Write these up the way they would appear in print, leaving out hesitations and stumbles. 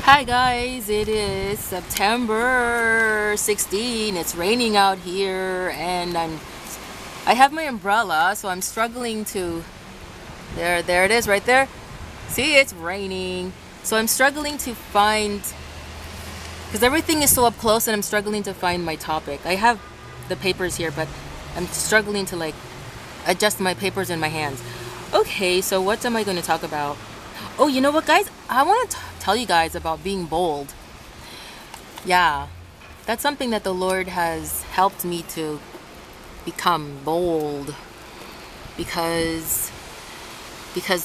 Hi guys, it is September 16. It's raining out here and I have my umbrella, so I'm struggling to there it is right there. See, it's raining. So I'm struggling to find because everything is so up close and I'm struggling to find my topic. I have the papers here, but I'm struggling to like adjust my papers in my hands. Okay, so what am I going to talk about? Oh, you know what, guys? I want to tell you guys about being bold. Yeah, that's something that the Lord has helped me to become bold. Because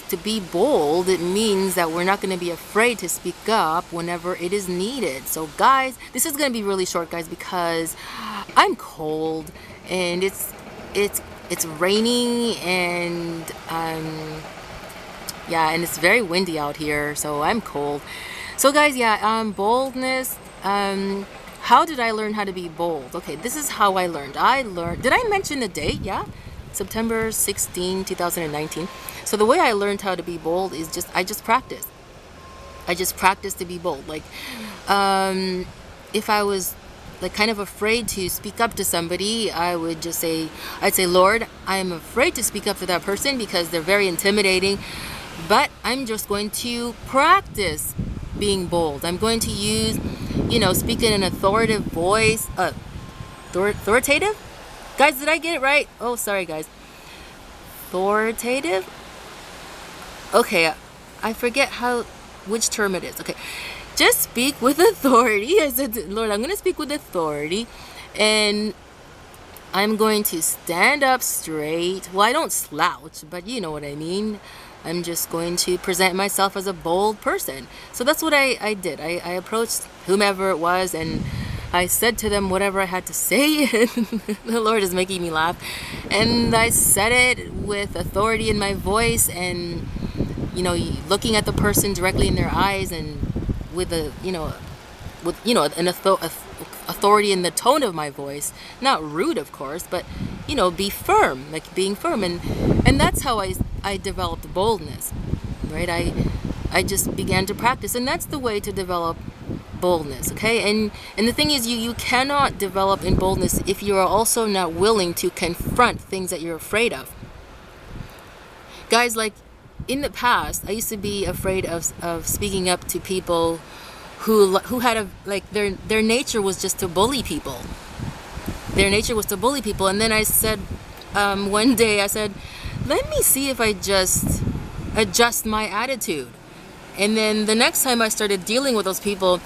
to be bold, it means that we're not going to be afraid to speak up whenever it is needed. So, guys, this is going to be really short, guys, because I'm cold and it's raining and yeah, and it's very windy out here, so I'm cold. So guys, yeah, boldness. How did I learn how to be bold? Okay, this is how I learned. Did I mention the date? Yeah, September 16, 2019. So the way I learned how to be bold is I just practiced. I just practiced to be bold. Like, if I was like kind of afraid to speak up to somebody, I'd say, Lord, I'm afraid to speak up to that person because they're very intimidating. But I'm just going to practice being bold. I'm going to use, speak in an authoritative voice. Authoritative? Guys, did I get it right? Oh, sorry, guys. Authoritative? Okay, I forget which term it is. Okay, just speak with authority. I said, Lord, I'm going to speak with authority. And I'm going to stand up straight. Well, I don't slouch, but you know what I mean. I'm just going to present myself as a bold person. So that's what I did. I approached whomever it was and I said to them whatever I had to say. The Lord is making me laugh. And I said it with authority in my voice and, looking at the person directly in their eyes and with an authority in the tone of my voice. Not rude, of course, but, be firm, like being firm. And that's how I developed boldness, right? I just began to practice, and that's the way to develop boldness, okay? And the thing is, you cannot develop in boldness if you are also not willing to confront things that you're afraid of. Guys, like in the past, I used to be afraid of speaking up to people who had their nature was just to bully people. Their nature was to bully people, and then I said, one day I said, let me see if I just adjust my attitude. And then the next time I started dealing with those people,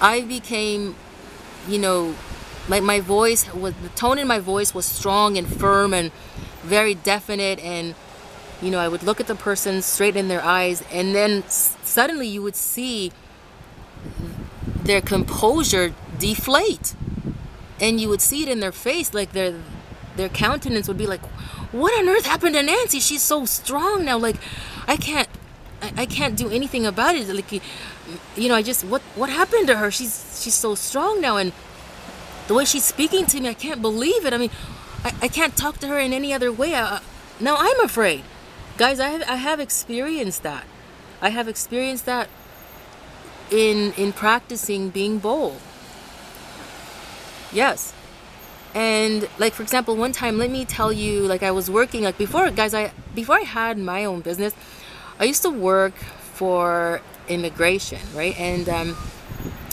I became, like the tone in my voice was strong and firm and very definite. And, I would look at the person straight in their eyes, and then suddenly you would see their composure deflate. And you would see it in their face, like their countenance would be like, what on earth happened to Nancy? She's so strong now. Like, I can't do anything about it. Like, what happened to her? She's so strong now, and the way she's speaking to me, I can't believe it. I mean, I can't talk to her in any other way. Now I'm afraid, guys. I have experienced that. I have experienced that in practicing being bold. Yes. And like, for example, one time, let me tell you, like I was working, like before I had my own business, I used to work for immigration, right? And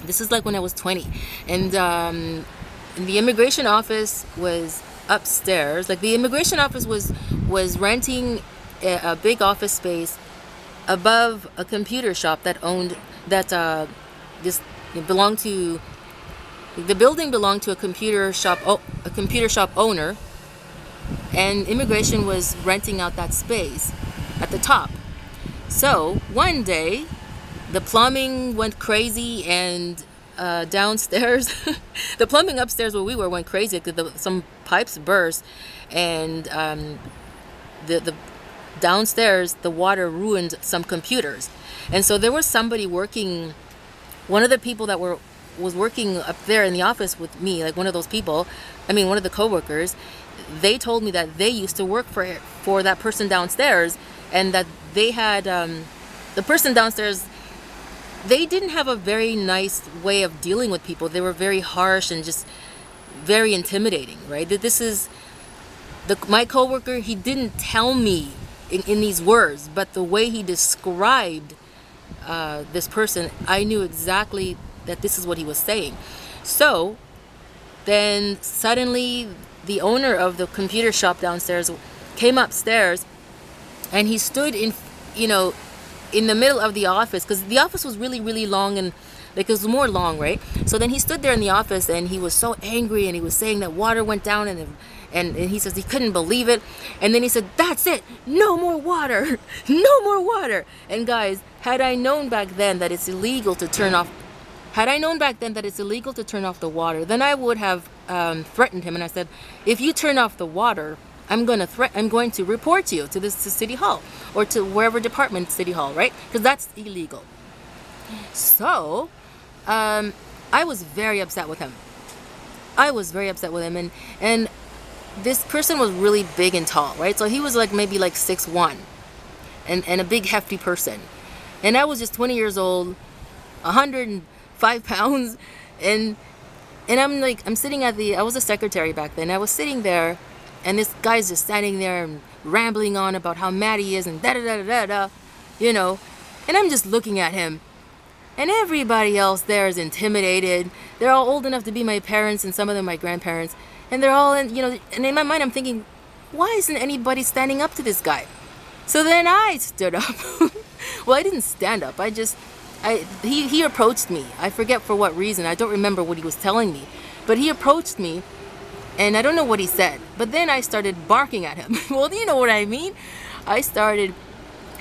this is like when I was 20. And the immigration office was upstairs. Like the immigration office was renting a big office space above a computer shop that belonged to. The building belonged to a computer shop owner, and immigration was renting out that space at the top. So one day, the plumbing went crazy, and downstairs, the plumbing upstairs where we were went crazy because some pipes burst, and the downstairs the water ruined some computers, and so there was somebody working. One of the people that was working up there in the office with me, like one of those people, one of the coworkers, they told me that they used to work for that person downstairs, and that they had the person downstairs they didn't have a very nice way of dealing with people. They were very harsh and just very intimidating, right? That this is my coworker. He didn't tell me in these words, but the way he described this person, I knew exactly that this is what he was saying. So then suddenly the owner of the computer shop downstairs came upstairs, and he stood in, in the middle of the office, because the office was really, really long, and like it was more long, right? So then he stood there in the office, and he was so angry, and he was saying that water went down, and he says he couldn't believe it. And then he said, "That's it, no more water, no more water." And guys, had I known back then that it's illegal to turn off the water, then I would have threatened him, and I said, if you turn off the water, I'm going to report you to City Hall, or to wherever department, City Hall, right? Because that's illegal. So I was very upset with him. And this person was really big and tall, right? So he was like maybe like 6'1", and a big hefty person. And I was just 20 years old, 105 pounds, and I'm sitting I was a secretary back then. I was sitting there, and this guy's just standing there and rambling on about how mad he is and da da da da da, and I'm just looking at him. And everybody else there is intimidated. They're all old enough to be my parents, and some of them my grandparents. And they're all and in my mind I'm thinking, why isn't anybody standing up to this guy? So then I stood up. Well, I didn't stand up. He approached me. I forget for what reason. I don't remember what he was telling me. But he approached me, and I don't know what he said. But then I started barking at him. Well, you know what I mean? I started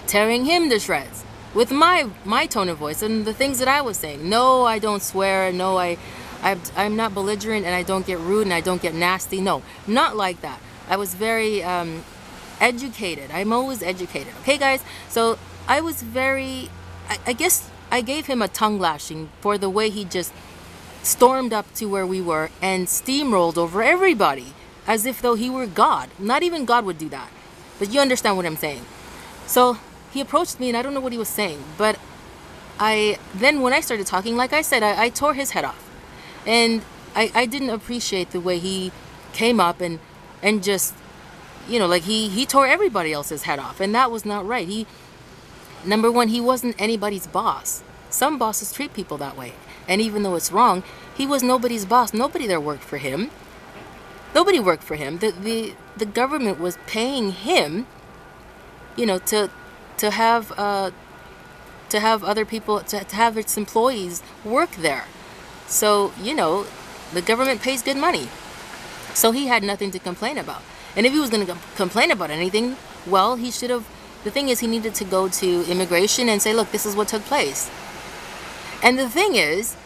tearing him to shreds with my tone of voice and the things that I was saying. No, I don't swear. No, I'm not belligerent, and I don't get rude, and I don't get nasty. No, not like that. I was very educated. I'm always educated. Okay, guys? So I was I guess I gave him a tongue lashing for the way he just stormed up to where we were and steamrolled over everybody as if though he were God. Not even God would do that. But you understand what I'm saying. So he approached me, and I don't know what he was saying, but then when I started talking, like I said, I tore his head off. And I didn't appreciate the way he came up and just, like he tore everybody else's head off, and that was not right. Number one, he wasn't anybody's boss. Some bosses treat people that way. And even though it's wrong, he was nobody's boss. Nobody there worked for him. Nobody worked for him. The government was paying him, to have other people, to have its employees work there. So, the government pays good money. So he had nothing to complain about. And if he was going to complain about anything, well, he should have. The thing is, he needed to go to immigration and say, look, this is what took place. And the thing is,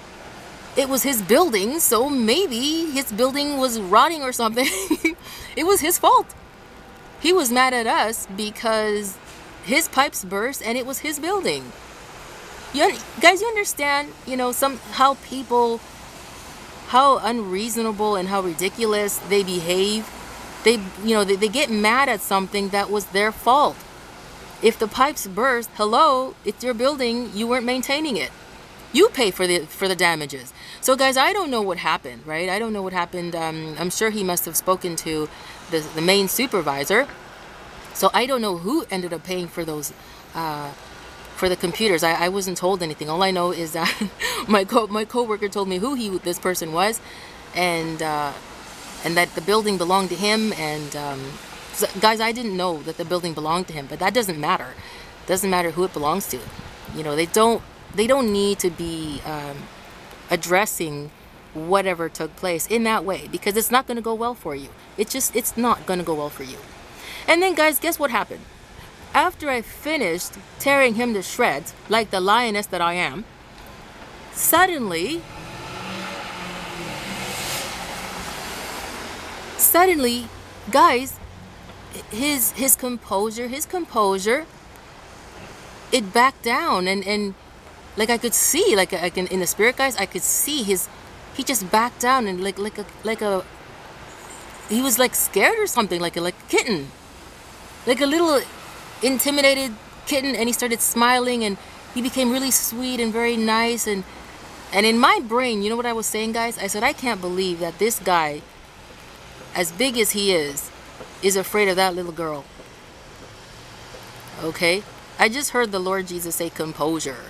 it was his building, so maybe his building was rotting or something. It was his fault. He was mad at us because his pipes burst, and it was his building. Guys, you understand, how unreasonable and how ridiculous they behave. They get mad at something that was their fault. If the pipes burst, hello, it's your building, you weren't maintaining it. You pay for the damages. So guys, I don't know what happened, right? I don't know what happened. I'm sure he must have spoken to the main supervisor. So I don't know who ended up paying for those, for the computers. I wasn't told anything. All I know is that my coworker told me who this person was, and that the building belonged to him. And so, guys, I didn't know that the building belonged to him, but that doesn't matter. It doesn't matter who it belongs to. They don't need to be addressing whatever took place in that way, because it's not going to go well for you. It's not going to go well for you. And then, guys, guess what happened? After I finished tearing him to shreds, like the lioness that I am, suddenly, guys, his composure, it backed down, and like I could see, in the spirit, guys, I could see he just backed down, and he was like scared or something, like a kitten, like a little intimidated kitten, and he started smiling, and he became really sweet and very nice. And in my brain, you know what I was saying, guys? I said, I can't believe that this guy, as big as he is afraid of that little girl. Okay? I just heard the Lord Jesus say composure.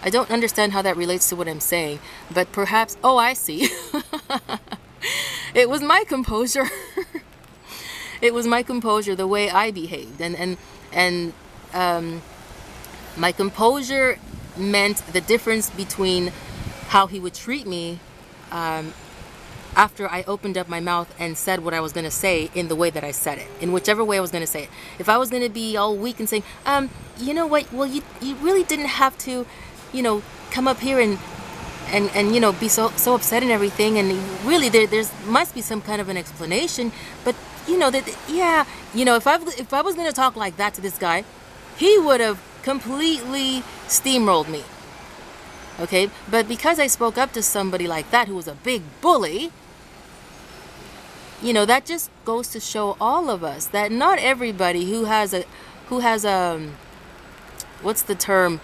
I don't understand how that relates to what I'm saying, but perhaps, oh, I see. It was my composure. It was my composure, the way I behaved. And my composure meant the difference between how he would treat me after I opened up my mouth and said what I was going to say in the way that I said it, in whichever way I was going to say it. If I was going to be all weak and saying, you know what, well, you really didn't have to, come up here and be so upset and everything, and really there's must be some kind of an explanation, but if I was going to talk like that to this guy, he would have completely steamrolled me. Okay, but because I spoke up to somebody like that who was a big bully, that just goes to show all of us that not everybody who has what's the term?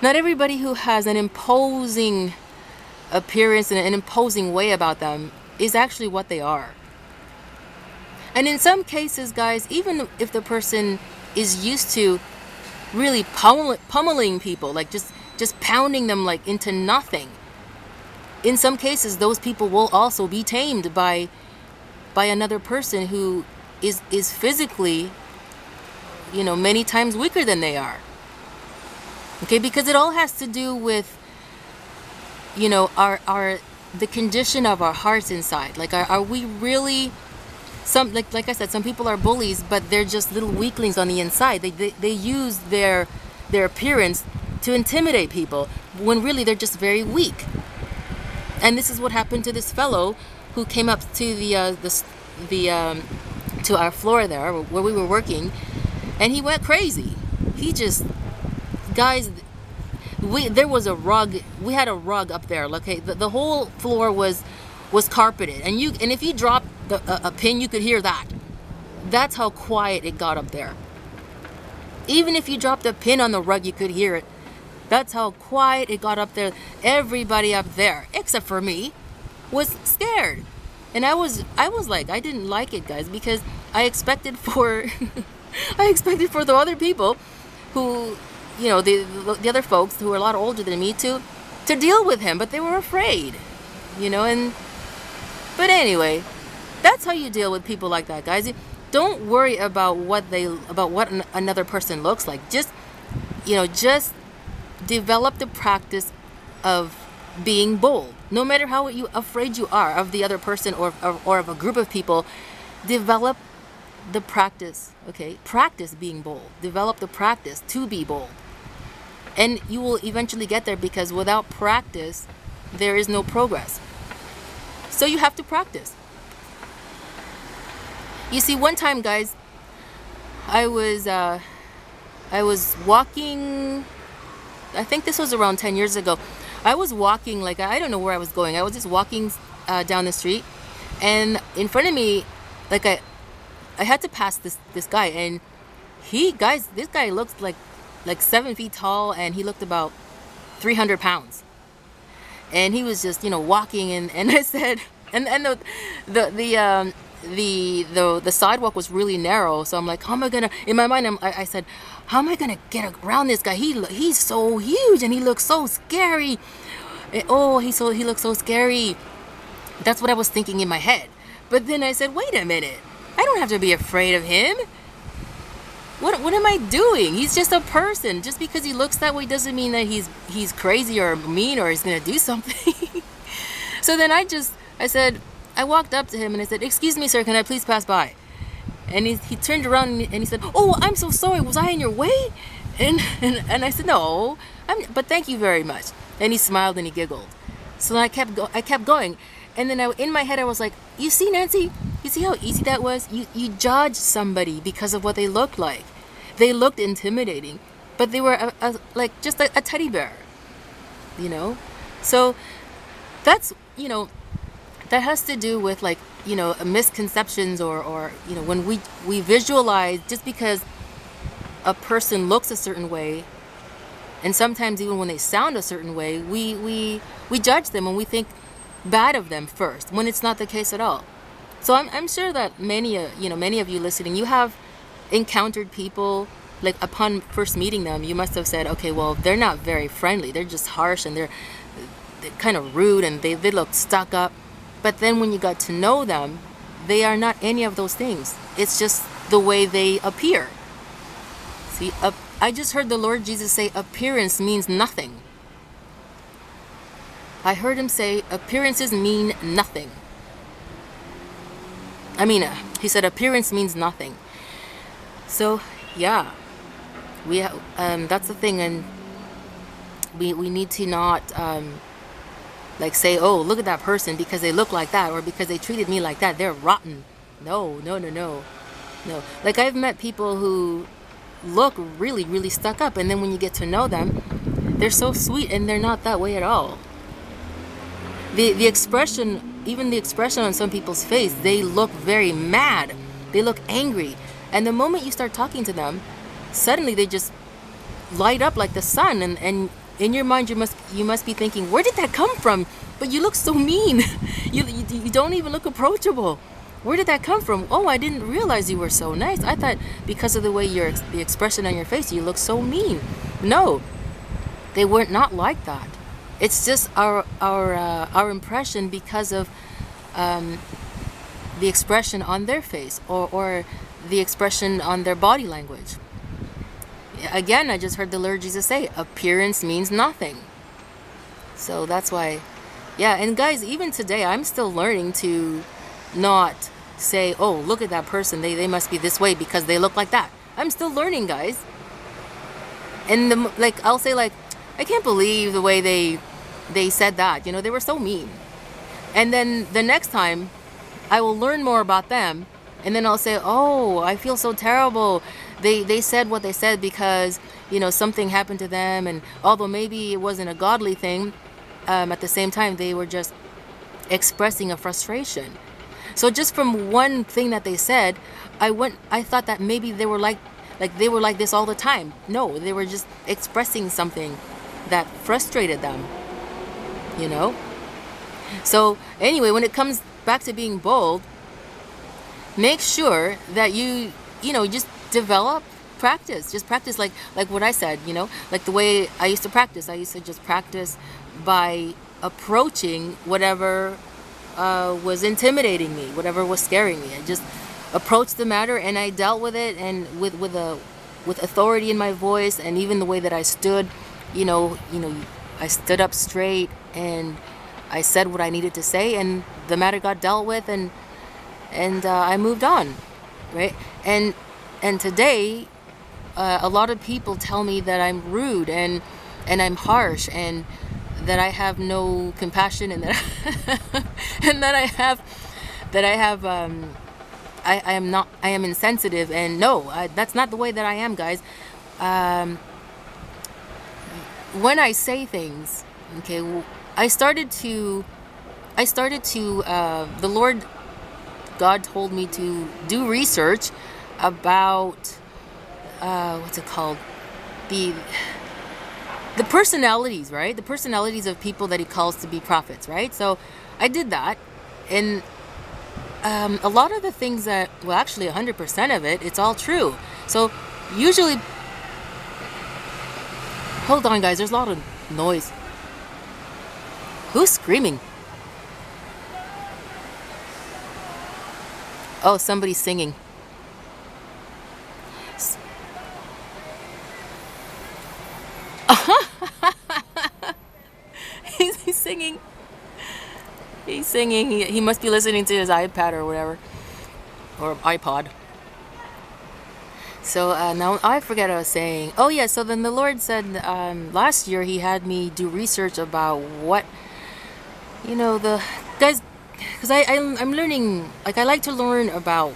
Not everybody who has an imposing appearance and an imposing way about them is actually what they are. And in some cases, guys, even if the person is used to really pummeling people, like just pounding them like into nothing, in some cases those people will also be tamed by another person who is physically many times weaker than they are. Okay, because it all has to do with the condition of our hearts inside. Like, are we really like I said, some people are bullies, but they're just little weaklings on the inside. They use their appearance to intimidate people when really they're just very weak. And this is what happened to this fellow who came up to to our floor there where we were working, and he went crazy. He just, guys, there was a rug. We had a rug up there. Okay, the whole floor was carpeted, and if you dropped a pin, you could hear that. That's how quiet it got up there. Even if you dropped a pin on the rug, you could hear it. That's how quiet it got up there. Everybody up there, except for me, was scared. And I was like, I didn't like it, guys, because I expected for the other people who, the other folks who were a lot older than me to deal with him, but they were afraid, but anyway, that's how you deal with people like that, guys. Don't worry about what another person looks like. Just develop the practice of being bold. No matter how afraid you are of the other person or of a group of people, develop the practice, okay? Practice being bold. Develop the practice to be bold. And you will eventually get there, because without practice, there is no progress. So you have to practice. You see, one time, guys, I was walking, I think this was around 10 years ago. I was walking, like, I don't know where I was going. I was just walking down the street, and in front of me, like, I had to pass this guy, and this guy looked like 7 feet tall, and he looked about 300 pounds. And he was just, walking, and I said, and the sidewalk was really narrow, so I'm like, how am I gonna, in my mind, I said, how am I gonna get around this guy? He's so huge, and he looks so scary. He looks so scary. That's what I was thinking in my head. But then I said, wait a minute, I don't have to be afraid of him. What am I doing? He's just a person. Just because he looks that way doesn't mean that he's crazy or mean or he's gonna do something. So then I walked up to him and I said, excuse me, sir, can I please pass by? And he turned around and he said, oh, I'm so sorry, was I in your way? And I said, no, but thank you very much. And he smiled and he giggled. So then I kept going. And then in my head I was like, you see, Nancy, you see how easy that was? You judge somebody because of what they looked like. They looked intimidating, but they were like just a teddy bear, So that's, that has to do with, like, misconceptions or when we visualize, just because a person looks a certain way And sometimes even when they sound a certain way, we judge them and we think bad of them first, when it's not the case at all. So I'm sure that many of you listening, you have encountered people, like upon first meeting them, you must have said, okay, well, they're not very friendly. They're just harsh, and they're kind of rude, and they look stuck up. But then when you got to know them, they are not any of those things. It's just the way they appear. See, I just heard the Lord Jesus say appearance means nothing. I heard him say appearances mean nothing. I mean, he said appearance means nothing. So, yeah, that's the thing, and we need to not like say, oh, look at that person because they look like that, or because they treated me like that, they're rotten. No. Like, I've met people who look really, really stuck up, and then when you get to know them, they're so sweet, and they're not that way at all. The expression, even the expression on some people's face, they look very mad. They look angry. And the moment you start talking to them, suddenly they just light up like the sun. And in your mind, you must be thinking, where did that come from? But you look so mean. You don't even look approachable. Where did that come from? Oh, I didn't realize you were so nice. I thought because of the way the expression on your face, you look so mean. No, they were not like that. It's just our impression because of the expression on their face, or the expression on their body language. Again, I just heard the Lord Jesus say, appearance means nothing. So that's why, yeah. And guys, even today, I'm still learning to not say, oh, look at that person. They must be this way because they look like that. I'm still learning, guys. And I'll say, like, I can't believe the way they said that. They were so mean. And then the next time, I will learn more about them, and then I'll say, oh, I feel so terrible. They said what they said because, something happened to them, and although maybe it wasn't a godly thing, at the same time, they were just expressing a frustration. So just from one thing that they said, I thought that maybe they were like they were like this all the time. No, they were just expressing something that frustrated them. So anyway, when it comes back to being bold, make sure that you just practice like what I said, like the way I used to practice. I used to just practice by approaching whatever was intimidating me, whatever was scaring me. I just approached the matter, and I dealt with it, and with authority in my voice, and even the way that I stood, I stood up straight, and I said what I needed to say, and the matter got dealt with, and I moved on, right? And today, a lot of people tell me that I'm rude and I'm harsh, and that I have no compassion, and that I am insensitive. And no, that's not the way that I am, guys. When I say things, okay, I started to the Lord God told me to do research about what's it called, the personalities, right? The personalities of people that he calls to be prophets, right? So I did that, and a lot of the things that, well, actually 100% of it, it's all true. So usually, hold on, guys, there's a lot of noise. Who's screaming? Oh, somebody's singing. He's singing. He's singing. He must be listening to his iPad or whatever, or iPod. So now I forget what I was saying. Oh yeah. So then the Lord said last year He had me do research about what, the guys, because I'm learning. Like, I like to learn about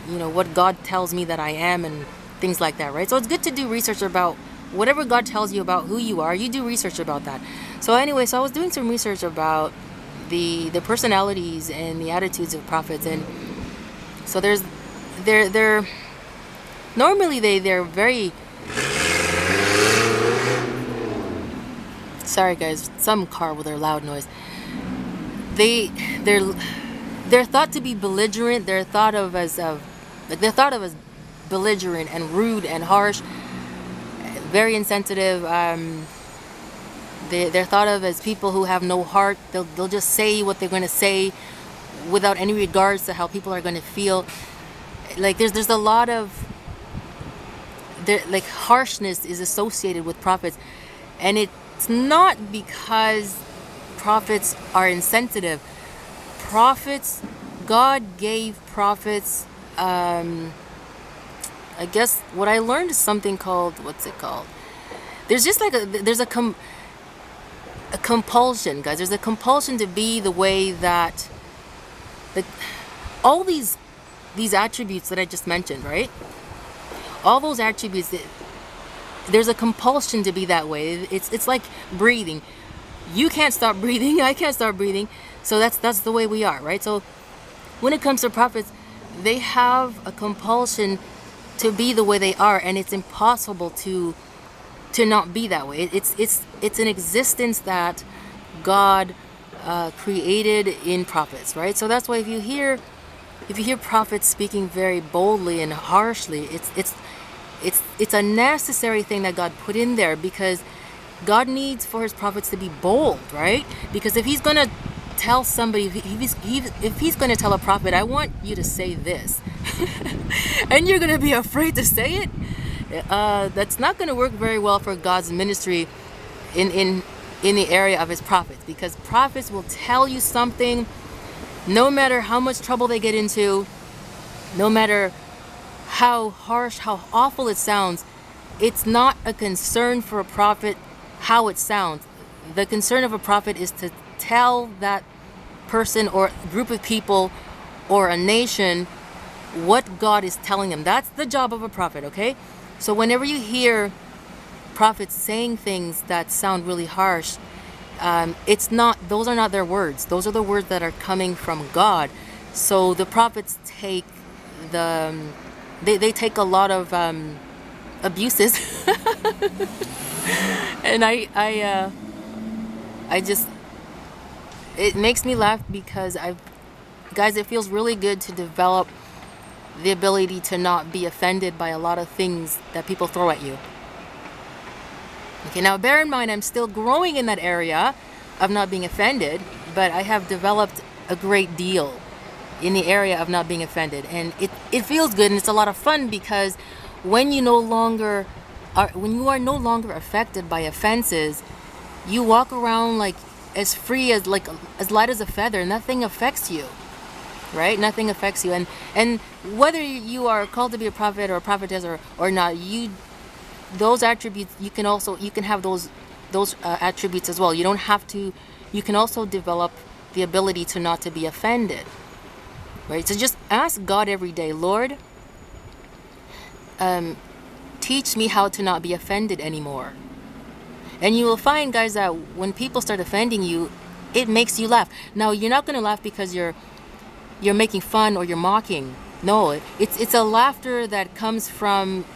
what God tells me that I am, and things like that, right? So it's good to do research about whatever God tells you about who you are. You do research about that. So anyway, so I was doing some research about the personalities and the attitudes of prophets, and so they're normally they're very Sorry guys, some car with their loud noise. They they're thought to be belligerent. They're thought of as belligerent and rude and harsh, very insensitive. They're thought of as people who have no heart. They'll just say what they're going to say without any regards to how people are going to feel. Like there's a lot of like harshness is associated with prophets, and it's not because prophets are insensitive. Prophets, God gave prophets. I guess what I learned is something called, what's it called? There's just like a compulsion, guys. There's a compulsion to be the way that all these attributes that I just mentioned, right? All those attributes, there's a compulsion to be that way. It's like breathing. You can't stop breathing. I can't stop breathing. So that's the way we are, right? So when it comes to prophets, they have a compulsion to be the way they are, and it's impossible to not be that way. It's an existence that God created in prophets, right? So that's why if you hear prophets speaking very boldly and harshly, it's a necessary thing that God put in there, because God needs for his prophets to be bold, right? Because if he's gonna tell somebody, if he's gonna tell a prophet, I want you to say this, and you're gonna be afraid to say it, that's not gonna work very well for God's ministry in the area of his prophets, because prophets will tell you something no matter how much trouble they get into, no matter how harsh, how awful it sounds. It's not a concern for a prophet how it sounds. The concern of a prophet is to tell that person or group of people or a nation what God is telling them. That's the job of a prophet, okay? So whenever you hear prophets saying things that sound really harsh, those are not their words. Those are the words that are coming from God. So the prophets take they take a lot of abuses. And I just, it makes me laugh, because guys, it feels really good to develop the ability to not be offended by a lot of things that people throw at you. Okay, now bear in mind, I'm still growing in that area of not being offended, but I have developed a great deal in the area of not being offended, and it feels good, and it's a lot of fun, because when you are no longer affected by offenses, you walk around like as free as light as a feather. Nothing affects you, right? Nothing affects you, and whether you are called to be a prophet or a prophetess or not, those attributes, you can have those attributes as well. You don't have to. You can also develop the ability to not to be offended, right? So just ask God every day, Lord, teach me how to not be offended anymore. And you will find, guys, that when people start offending you, it makes you laugh. Now, you're not going to laugh because you're making fun or you're mocking. No, it's a laughter that comes from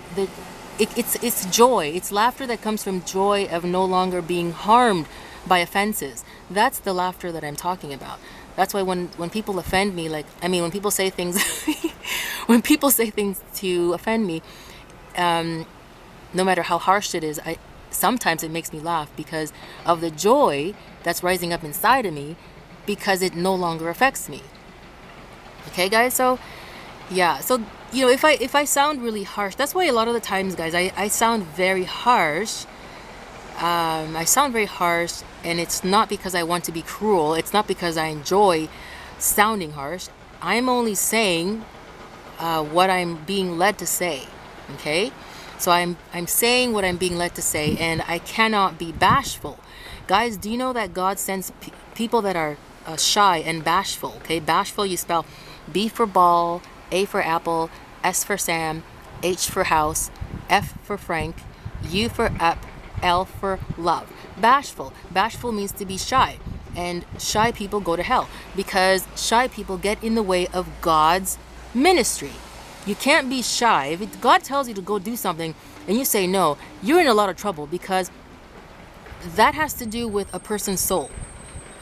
it's joy. It's laughter that comes from joy of no longer being harmed by offenses. That's the laughter that I'm talking about. That's why when people offend me, when people say things when people say things to offend me, no matter how harsh it is, sometimes it makes me laugh because of the joy that's rising up inside of me, because it no longer affects me. Okay, guys? So yeah, so if I sound really harsh, that's why a lot of the times, guys, I sound very harsh. I sound very harsh, and it's not because I want to be cruel. It's not because I enjoy sounding harsh. I'm only saying what I'm being led to say. Okay, so I'm saying what I'm being led to say, and I cannot be bashful. Guys, do you know that God sends people that are shy and bashful? Okay, bashful, you spell B for ball, A for apple, S for Sam, H for house, F for Frank, U for up, L for love. Bashful means to be shy, and shy people go to hell, because shy people get in the way of God's ministry. You can't be shy. If God tells you to go do something and you say no, you're in a lot of trouble, because that has to do with a person's soul.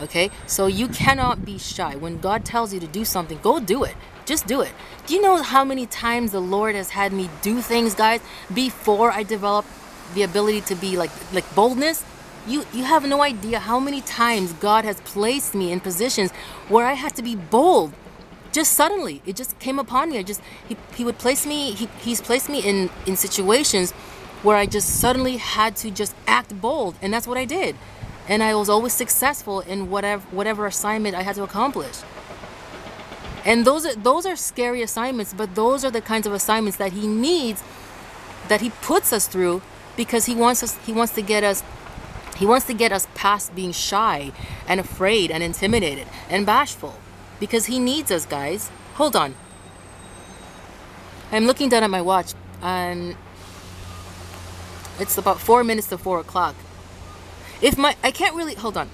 Okay, so you cannot be shy. When God tells you to do something, go do it. Just do it. Do you know how many times the Lord has had me do things, guys, before I developed the ability to be like boldness? You have no idea how many times God has placed me in positions where I had to be bold. Just suddenly, it just came upon me. He would place me. He's placed me in situations where I just suddenly had to just act bold, and that's what I did. And I was always successful in whatever assignment I had to accomplish. And those are scary assignments, but those are the kinds of assignments that he needs, that he puts us through, because he wants to get us past being shy and afraid and intimidated and bashful, because he needs us, guys. Hold on. I'm looking down at my watch, and it's about 4 minutes to 4 o'clock. I can't really, hold on.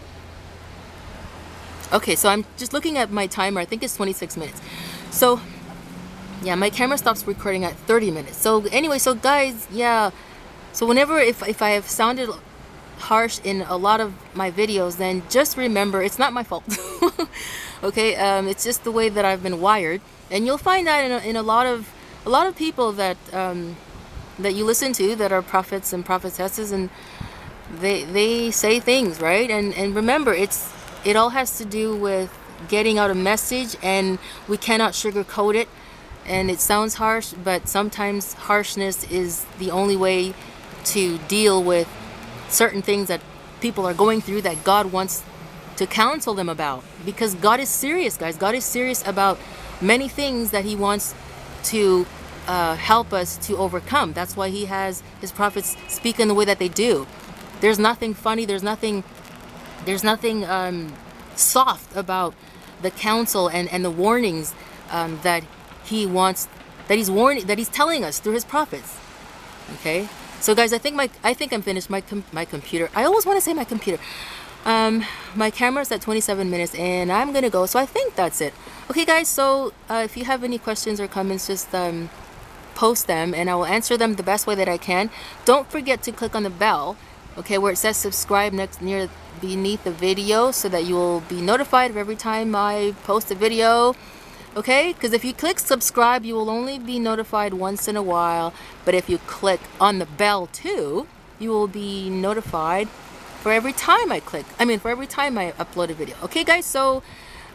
Okay, so I'm just looking at my timer. I think it's 26 minutes. So, yeah, my camera stops recording at 30 minutes. So anyway, so guys, yeah. So whenever, if I have sounded harsh in a lot of my videos, then just remember, it's not my fault. Okay, it's just the way that I've been wired. And you'll find that in a lot of people that you listen to that are prophets and prophetesses, and they say things, right? And remember, it all has to do with getting out a message, and we cannot sugarcoat it. And it sounds harsh, but sometimes harshness is the only way to deal with certain things that people are going through, that God wants to counsel them about. Because God is serious, guys. God is serious about many things that he wants to help us to overcome. That's why he has his prophets speak in the way that they do. There's nothing funny, there's nothing soft about the counsel and the warnings that he's telling us through his prophets. Okay, so guys, I think I'm finished. My computer, I always want to say my computer, my camera's at 27 minutes, and I'm gonna go. So I think that's it. Okay, guys, so if you have any questions or comments, just post them, and I will answer them the best way that I can. Don't forget to click on the bell, okay, where it says subscribe beneath the video, so that you will be notified of every time I post a video. Okay, because if you click subscribe, you will only be notified once in a while, but if you click on the bell too, you will be notified for every time I upload a video. Okay, guys, so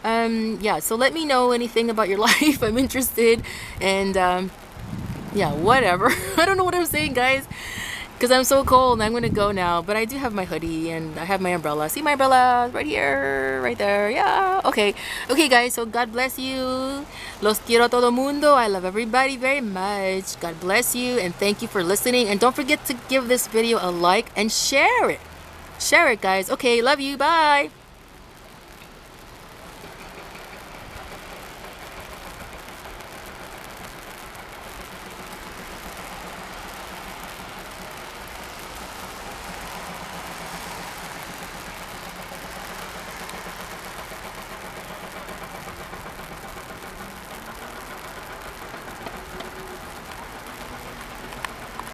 yeah, so let me know anything about your life. I'm interested. And yeah, whatever. I don't know what I'm saying, guys, because I'm so cold and I'm gonna go now. But I do have my hoodie and I have my umbrella. See my umbrella right here, right there. Yeah, okay, guys, so God bless you. Los quiero a todo mundo. I love everybody very much. God bless you, and thank you for listening. And don't forget to give this video a like and share it, guys. Okay, love you. Bye.